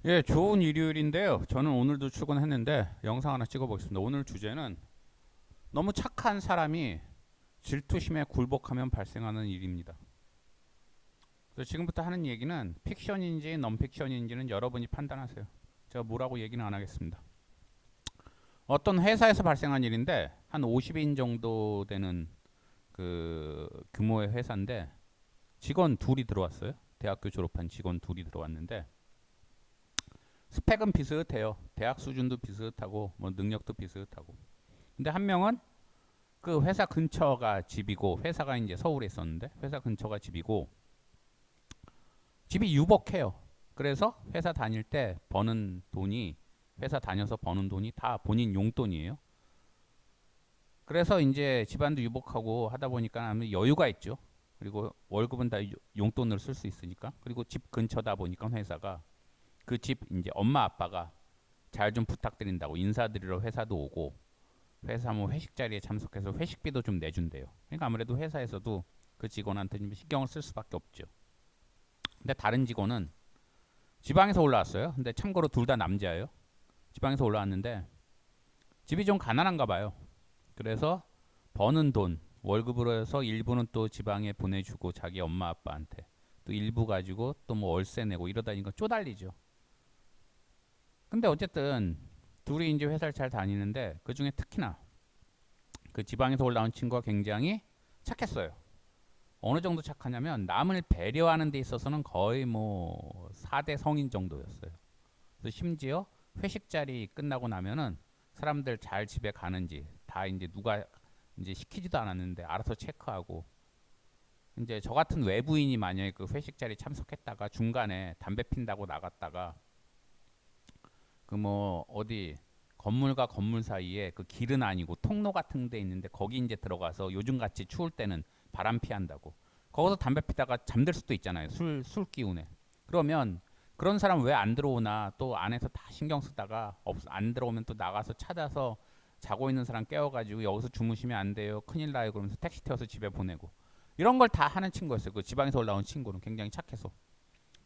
예, 좋은 일요일인데요. 저는 오늘도 출근했는데 영상 하나 찍어보겠습니다. 오늘 주제는 너무 착한 사람이 질투심에 굴복하면 발생하는 일입니다. 그래서 지금부터 하는 얘기는 픽션인지 넌픽션인지는 여러분이 판단하세요. 제가 뭐라고 얘기는 안 하겠습니다. 어떤 회사에서 발생한 일인데 한 50인 정도 되는 그 규모의 회사인데 직원 둘이 들어왔어요. 대학교 졸업한 직원 둘이 들어왔는데 스펙은 비슷해요. 대학 수준도 비슷하고 뭐 능력도 비슷하고. 근데 한 명은 그 회사 근처가 집이고 회사가 이제 서울에 있었는데 회사 근처가 집이고 집이 유복해요. 그래서 회사 다닐 때 버는 돈이 회사 다녀서 버는 돈이 다 본인 용돈이에요. 그래서 이제 집안도 유복하고 하다 보니까 여유가 있죠. 그리고 월급은 다 용돈으로 쓸 수 있으니까. 그리고 집 근처다 보니까 회사가 그 집 이제 엄마 아빠가 잘 좀 부탁드린다고 인사드리러 회사도 오고 회사 뭐 회식 자리에 참석해서 회식비도 좀 내준대요. 그러니까 아무래도 회사에서도 그 직원한테 좀 신경을 쓸 수밖에 없죠. 근데 다른 직원은 지방에서 올라왔어요. 근데 참고로 둘 다 남자예요. 지방에서 올라왔는데 집이 좀 가난한가 봐요. 그래서 버는 돈 월급으로 해서 일부는 또 지방에 보내주고 자기 엄마 아빠한테 또 일부 가지고 또 뭐 월세 내고 이러다니까 쪼달리죠. 근데 어쨌든 둘이 이제 회사를 잘 다니는데 그 중에 특히나 그 지방에서 올라온 친구가 굉장히 착했어요. 어느 정도 착하냐면 남을 배려하는 데 있어서는 거의 뭐 4대 성인 정도였어요. 그래서 심지어 회식 자리 끝나고 나면은 사람들 잘 집에 가는지 다 이제 누가 이제 시키지도 않았는데 알아서 체크하고 이제 저 같은 외부인이 만약에 그 회식 자리 참석했다가 중간에 담배 핀다고 나갔다가 그 뭐 어디 건물과 건물 사이에 그 길은 아니고 통로 같은 데 있는데 거기 이제 들어가서 요즘 같이 추울 때는 바람 피한다고 거기서 담배 피다가 잠들 수도 있잖아요. 술 기운에. 그러면 그런 사람 왜 안 들어오나 또 안에서 다 신경 쓰다가 안 들어오면 또 나가서 찾아서 자고 있는 사람 깨워가지고 여기서 주무시면 안 돼요. 큰일 나요. 그러면서 택시 태워서 집에 보내고 이런 걸 다 하는 친구였어요. 그 지방에서 올라온 친구는 굉장히 착해서.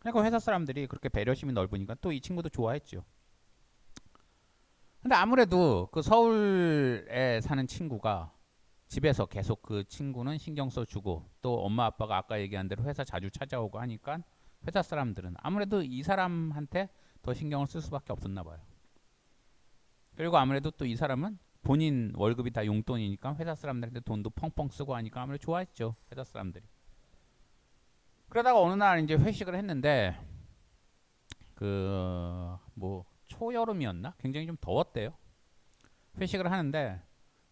그러니까 회사 사람들이 그렇게 배려심이 넓으니까 또 이 친구도 좋아했죠. 근데 아무래도 그 서울에 사는 친구가 집에서 계속 그 친구는 신경 써주고 또 엄마 아빠가 아까 얘기한 대로 회사 자주 찾아오고 하니까 회사 사람들은 아무래도 이 사람한테 더 신경을 쓸 수밖에 없었나 봐요. 그리고 아무래도 또 이 사람은 본인 월급이 다 용돈이니까 회사 사람들한테 돈도 펑펑 쓰고 하니까 아무래도 좋아했죠. 회사 사람들이. 그러다가 어느 날 이제 회식을 했는데 그 뭐 초여름이었나? 굉장히 좀 더웠대요. 회식을 하는데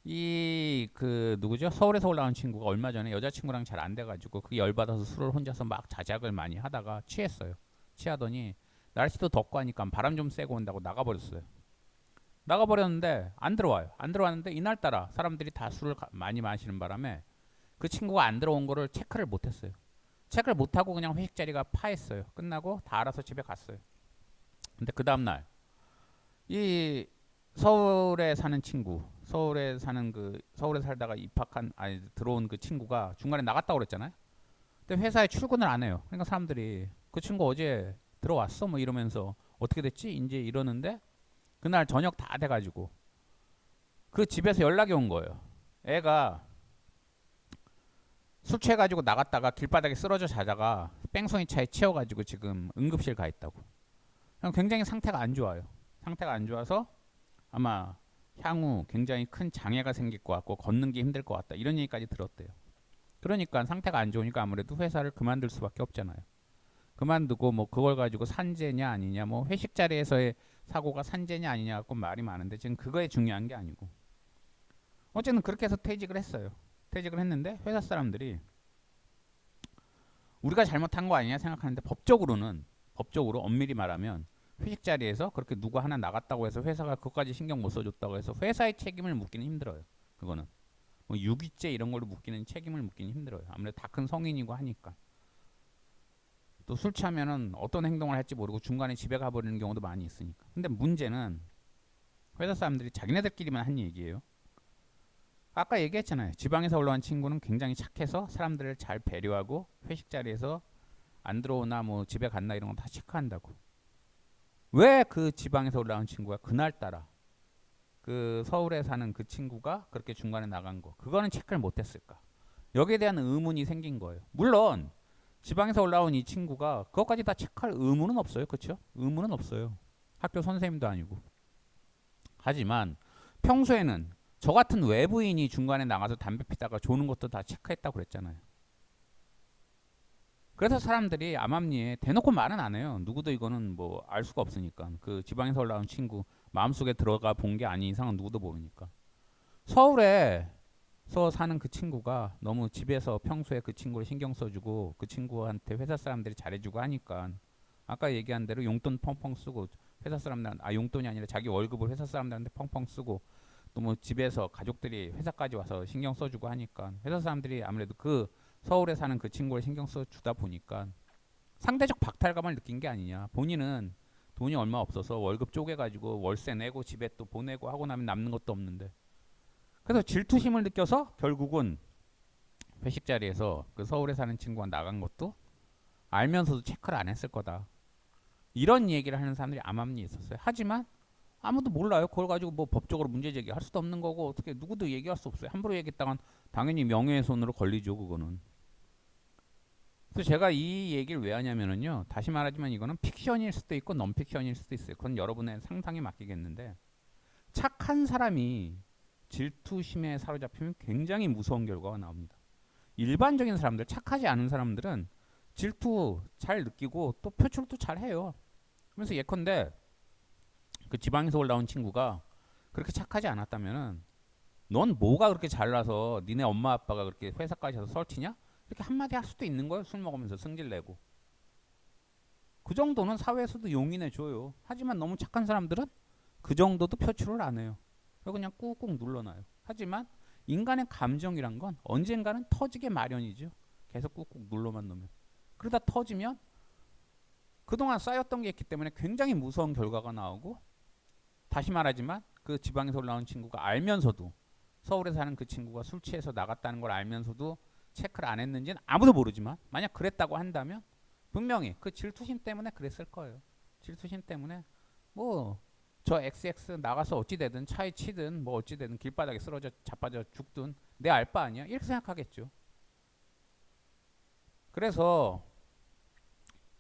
이 그 누구죠? 서울에서 올라온 친구가 얼마 전에 여자친구랑 잘 안 돼가지고 그게 열받아서 술을 혼자서 막 자작을 많이 하다가 취했어요. 취하더니 날씨도 덥고 하니까 바람 좀 쐬고 온다고 나가버렸어요. 나가버렸는데 안 들어와요. 안 들어왔는데 이날따라 사람들이 다 술을 많이 마시는 바람에 그 친구가 안 들어온 거를 체크를 못했어요. 체크를 못하고 그냥 회식 자리가 파했어요. 끝나고 다 알아서 집에 갔어요. 근데 그 다음날 이 서울에 사는 친구, 서울에 사는 그 서울에 살다가 입학한 아니 들어온 그 친구가 중간에 나갔다 그랬잖아요. 근데 회사에 출근을 안 해요. 그러니까 사람들이 그 친구 어제 들어왔어 뭐 이러면서 어떻게 됐지? 이제 이러는데 그날 저녁 다 돼가지고 그 집에서 연락이 온 거예요. 애가 술 취해가지고 나갔다가 길바닥에 쓰러져 자다가 뺑소니 차에 치여가지고 지금 응급실 가 있다고. 굉장히 상태가 안 좋아요. 상태가 안 좋아서 아마 향후 굉장히 큰 장애가 생길 것 같고 걷는 게 힘들 것 같다 이런 얘기까지 들었대요. 그러니까 상태가 안 좋으니까 아무래도 회사를 그만둘 수밖에 없잖아요. 그만두고 뭐 그걸 가지고 산재냐 아니냐 뭐 회식 자리에서의 사고가 산재냐 아니냐 갖고 말이 많은데 지금 그거에 중요한 게 아니고 어쨌든 그렇게 해서 퇴직을 했어요. 퇴직을 했는데 회사 사람들이 우리가 잘못한 거 아니냐 생각하는데 법적으로 엄밀히 말하면 회식 자리에서 그렇게 누가 하나 나갔다고 해서 회사가 그것까지 신경 못 써줬다고 해서 회사의 책임을 묻기는 힘들어요. 그거는 뭐 유기죄 이런 걸로 묻기는 책임을 묻기는 힘들어요. 아무래도 다 큰 성인이고 하니까 또 술 취하면은 어떤 행동을 할지 모르고 중간에 집에 가버리는 경우도 많이 있으니까. 근데 문제는 회사 사람들이 자기네들끼리만 한 얘기예요. 아까 얘기했잖아요. 지방에서 올라온 친구는 굉장히 착해서 사람들을 잘 배려하고 회식 자리에서 안 들어오나 뭐 집에 갔나 이런 거 다 체크한다고. 왜 그 지방에서 올라온 친구가 그날따라 그 서울에 사는 그 친구가 그렇게 중간에 나간 거 그거는 체크를 못했을까? 여기에 대한 의문이 생긴 거예요. 물론 지방에서 올라온 이 친구가 그것까지 다 체크할 의무는 없어요. 그렇죠? 의무는 없어요. 학교 선생님도 아니고. 하지만 평소에는 저 같은 외부인이 중간에 나가서 담배 피다가 조는 것도 다 체크했다고 그랬잖아요. 그래서 사람들이 암암리에 대놓고 말은 안 해요. 누구도 이거는 뭐 알 수가 없으니까. 그 지방에서 올라온 친구 마음속에 들어가 본 게 아닌 이상은 누구도 모르니까. 서울에서 사는 그 친구가 너무 집에서 평소에 그 친구를 신경 써주고 그 친구한테 회사 사람들이 잘해주고 하니까 아까 얘기한 대로 용돈 펑펑 쓰고 회사 사람들 용돈이 아니라 자기 월급을 회사 사람들한테 펑펑 쓰고 또 뭐 집에서 가족들이 회사까지 와서 신경 써주고 하니까 회사 사람들이 아무래도 그 서울에 사는 그 친구를 신경 써주다 보니까 상대적 박탈감을 느낀 게 아니냐. 본인은 돈이 얼마 없어서 월급 쪼개가지고 월세 내고 집에 또 보내고 하고 나면 남는 것도 없는데 그래서 질투심을 느껴서 결국은 회식 자리에서 그 서울에 사는 친구가 나간 것도 알면서도 체크를 안 했을 거다. 이런 얘기를 하는 사람들이 암암리에 있었어요. 하지만 아무도 몰라요. 그걸 가지고 뭐 법적으로 문제 제기할 수도 없는 거고 어떻게 누구도 얘기할 수 없어요. 함부로 얘기했다간 당연히 명예훼손으로 걸리죠. 그거는. 그래서 제가 이 얘기를 왜 하냐면은요. 다시 말하지만 이거는 픽션일 수도 있고 넌픽션일 수도 있어요. 그건 여러분의 상상에 맡기겠는데 착한 사람이 질투심에 사로잡히면 굉장히 무서운 결과가 나옵니다. 일반적인 사람들, 착하지 않은 사람들은 질투 잘 느끼고 또 표출도 잘 해요. 그래서 예컨대 그 지방에서 올라온 친구가 그렇게 착하지 않았다면은 넌 뭐가 그렇게 잘나서 니네 엄마 아빠가 그렇게 회사까지 해서 썰티냐? 이렇게 한마디 할 수도 있는 거예요. 술 먹으면서 승질 내고. 그 정도는 사회에서도 용인해 줘요. 하지만 너무 착한 사람들은 그 정도도 표출을 안 해요. 그리고 그냥 꾹꾹 눌러놔요. 하지만 인간의 감정이란 건 언젠가는 터지게 마련이죠. 계속 꾹꾹 눌러만 놓으면. 그러다 터지면 그동안 쌓였던 게 있기 때문에 굉장히 무서운 결과가 나오고 다시 말하지만 그 지방에서 올라온 친구가 알면서도 서울에 사는 그 친구가 술 취해서 나갔다는 걸 알면서도 체크를 안 했는지는 아무도 모르지만 만약 그랬다고 한다면 분명히 그 질투심 때문에 그랬을 거예요. 질투심 때문에 뭐 저 XX 나가서 어찌 되든 차에 치든 뭐 어찌 되든 길바닥에 쓰러져 자빠져 죽든 내 알 바 아니야 이렇게 생각하겠죠. 그래서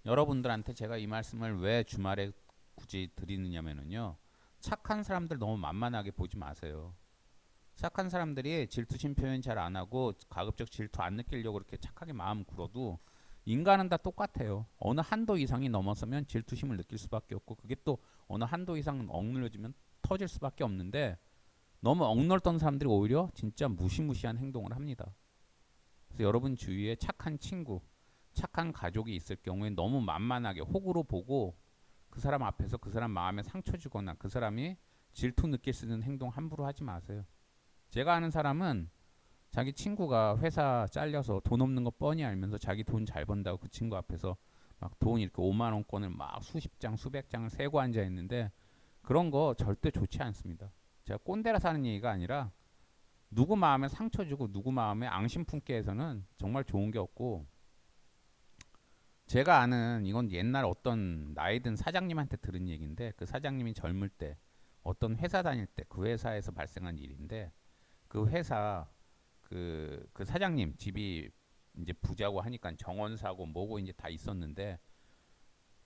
여러분들한테 제가 이 말씀을 왜 주말에 굳이 드리느냐면요. 착한 사람들 너무 만만하게 보지 마세요. 착한 사람들이 질투심 표현 잘 안 하고 가급적 질투 안 느끼려고 그렇게 착하게 마음 굴어도 인간은 다 똑같아요. 어느 한도 이상이 넘어서면 질투심을 느낄 수밖에 없고 그게 또 어느 한도 이상 억눌려지면 터질 수밖에 없는데 너무 억눌렀던 사람들이 오히려 진짜 무시무시한 행동을 합니다. 그래서 여러분 주위에 착한 친구, 착한 가족이 있을 경우에 너무 만만하게 호구로 보고 그 사람 앞에서 그 사람 마음에 상처 주거나 그 사람이 질투 느낄 수 있는 행동 함부로 하지 마세요. 제가 아는 사람은 자기 친구가 회사 잘려서 돈 없는 거 뻔히 알면서 자기 돈 잘 번다고 그 친구 앞에서 막 돈 이렇게 5만 원권을 막 수십 장, 수백 장을 세고 앉아 있는데 그런 거 절대 좋지 않습니다. 제가 꼰대라서 하는 얘기가 아니라 누구 마음에 상처 주고 누구 마음에 앙심 품게 해서는 정말 좋은 게 없고 제가 아는 이건 옛날 어떤 나이든 사장님한테 들은 얘기인데 그 사장님이 젊을 때 어떤 회사 다닐 때 그 회사에서 발생한 일인데 그 회사 그 사장님 집이 이제 부자고 하니까 정원사고 뭐고 이제 다 있었는데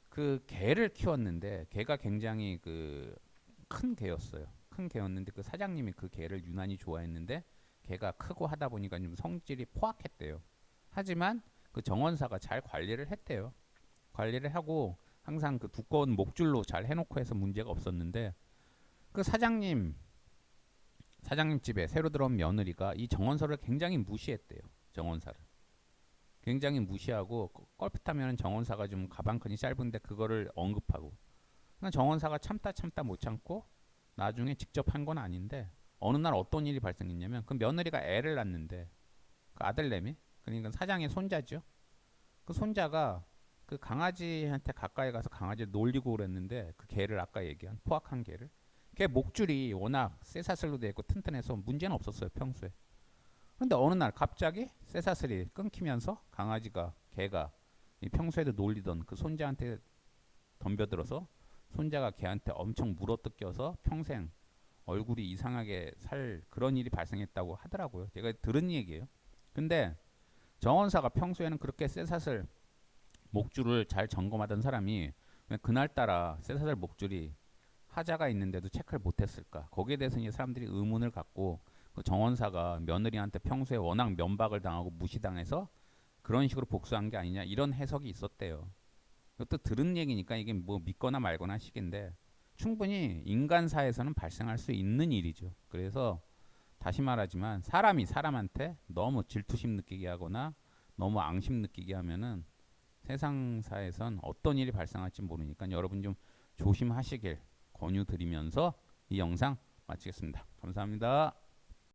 그 개를 키웠는데 개가 굉장히 그 큰 개였어요. 큰 개였는데 그 사장님이 그 개를 유난히 좋아했는데 개가 크고 하다 보니까 좀 성질이 포악했대요. 하지만 그 정원사가 잘 관리를 했대요. 관리를 하고 항상 그 두꺼운 목줄로 잘 해놓고 해서 문제가 없었는데 그 사장님 집에 새로 들어온 며느리가 이 정원사를 굉장히 무시했대요. 정원사를. 굉장히 무시하고 껄핏하면 정원사가 좀 가방끈이 짧은데 그거를 언급하고 정원사가 참다 참다 못 참고 나중에 직접 한 건 아닌데 어느 날 어떤 일이 발생했냐면 그 며느리가 애를 낳는데 그 아들내미 그러니까 사장의 손자죠. 그 손자가 그 강아지한테 가까이 가서 강아지를 놀리고 그랬는데 그 개를 아까 얘기한 포악한 개를 걔 목줄이 워낙 쇠사슬로 되어 있고 튼튼해서 문제는 없었어요 평소에. 그런데 어느 날 갑자기 쇠사슬이 끊기면서 강아지가 개가 이 평소에도 놀리던 그 손자한테 덤벼들어서 손자가 걔한테 엄청 물어뜯겨서 평생 얼굴이 이상하게 살 그런 일이 발생했다고 하더라고요. 제가 들은 얘기예요. 근데 정원사가 평소에는 그렇게 쇠사슬 목줄을 잘 점검하던 사람이 왜 그날따라 쇠사슬 목줄이 하자가 있는데도 체크를 못했을까? 거기에 대해서 이제 사람들이 의문을 갖고 그 정원사가 며느리한테 평소에 워낙 면박을 당하고 무시당해서 그런 식으로 복수한 게 아니냐 이런 해석이 있었대요. 이것도 들은 얘기니까 이게 뭐 믿거나 말거나 식인데 충분히 인간사에서는 발생할 수 있는 일이죠. 그래서 다시 말하지만 사람이 사람한테 너무 질투심 느끼게 하거나 너무 앙심 느끼게 하면은 세상사에선 어떤 일이 발생할지 모르니까 여러분 좀 조심하시길 권유드리면서 이 영상 마치겠습니다. 감사합니다.